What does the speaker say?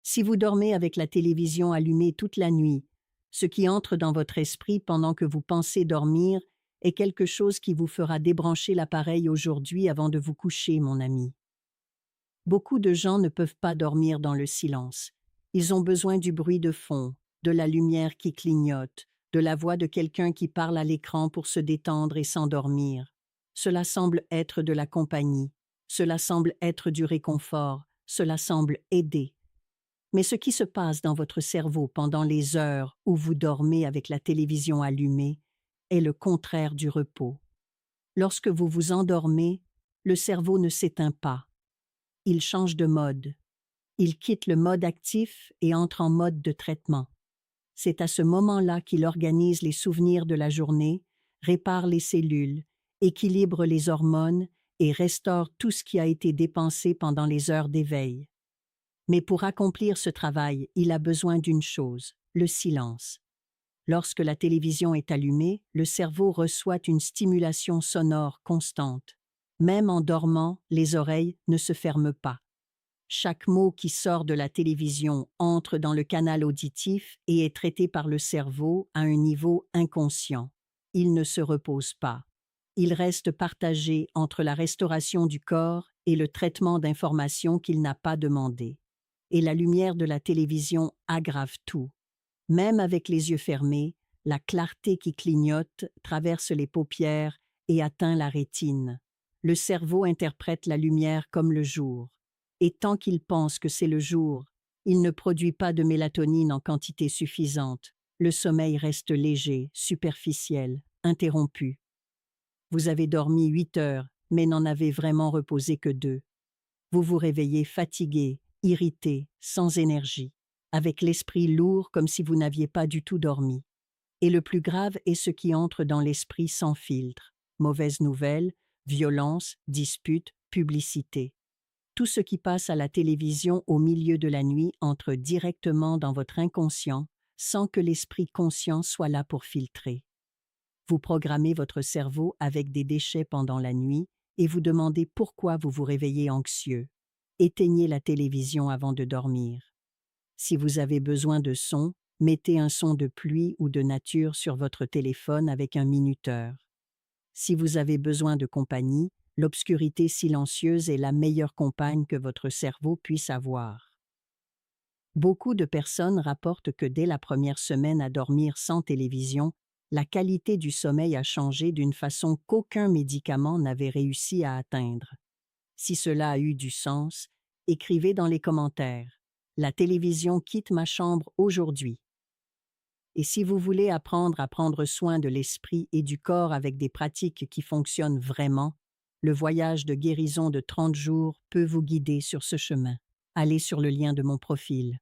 Si vous dormez avec la télévision allumée toute la nuit, ce qui entre dans votre esprit pendant que vous pensez dormir est quelque chose qui vous fera débrancher l'appareil aujourd'hui avant de vous coucher, mon ami. Beaucoup de gens ne peuvent pas dormir dans le silence. Ils ont besoin du bruit de fond, de la lumière qui clignote, de la voix de quelqu'un qui parle à l'écran pour se détendre et s'endormir. Cela semble être de la compagnie, cela semble être du réconfort, cela semble aider. Mais ce qui se passe dans votre cerveau pendant les heures où vous dormez avec la télévision allumée est le contraire du repos. Lorsque vous vous endormez, le cerveau ne s'éteint pas. Il change de mode. Il quitte le mode actif et entre en mode de traitement. C'est à ce moment-là qu'il organise les souvenirs de la journée, répare les cellules, équilibre les hormones et restaure tout ce qui a été dépensé pendant les heures d'éveil. Mais pour accomplir ce travail, il a besoin d'une chose, le silence. Lorsque la télévision est allumée, le cerveau reçoit une stimulation sonore constante. Même en dormant, les oreilles ne se ferment pas. Chaque mot qui sort de la télévision entre dans le canal auditif et est traité par le cerveau à un niveau inconscient. Il ne se repose pas. Il reste partagé entre la restauration du corps et le traitement d'informations qu'il n'a pas demandées. Et la lumière de la télévision aggrave tout. Même avec les yeux fermés, la clarté qui clignote traverse les paupières et atteint la rétine. Le cerveau interprète la lumière comme le jour. Et tant qu'il pense que c'est le jour, il ne produit pas de mélatonine en quantité suffisante. Le sommeil reste léger, superficiel, interrompu. Vous avez dormi 8 heures, mais n'en avez vraiment reposé que 2. Vous vous réveillez fatigué, irrité, sans énergie, avec l'esprit lourd comme si vous n'aviez pas du tout dormi. Et le plus grave est ce qui entre dans l'esprit sans filtre. Mauvaises nouvelles, violence, disputes, publicité. Tout ce qui passe à la télévision au milieu de la nuit entre directement dans votre inconscient sans que l'esprit conscient soit là pour filtrer. Vous programmez votre cerveau avec des déchets pendant la nuit et vous demandez pourquoi vous vous réveillez anxieux. Éteignez la télévision avant de dormir. Si vous avez besoin de son, mettez un son de pluie ou de nature sur votre téléphone avec un minuteur. Si vous avez besoin de compagnie, l'obscurité silencieuse est la meilleure compagne que votre cerveau puisse avoir. Beaucoup de personnes rapportent que dès la première semaine à dormir sans télévision, la qualité du sommeil a changé d'une façon qu'aucun médicament n'avait réussi à atteindre. Si cela a eu du sens, écrivez dans les commentaires. La télévision quitte ma chambre aujourd'hui. Et si vous voulez apprendre à prendre soin de l'esprit et du corps avec des pratiques qui fonctionnent vraiment, le voyage de guérison de 30 jours peut vous guider sur ce chemin. Allez sur le lien de mon profil.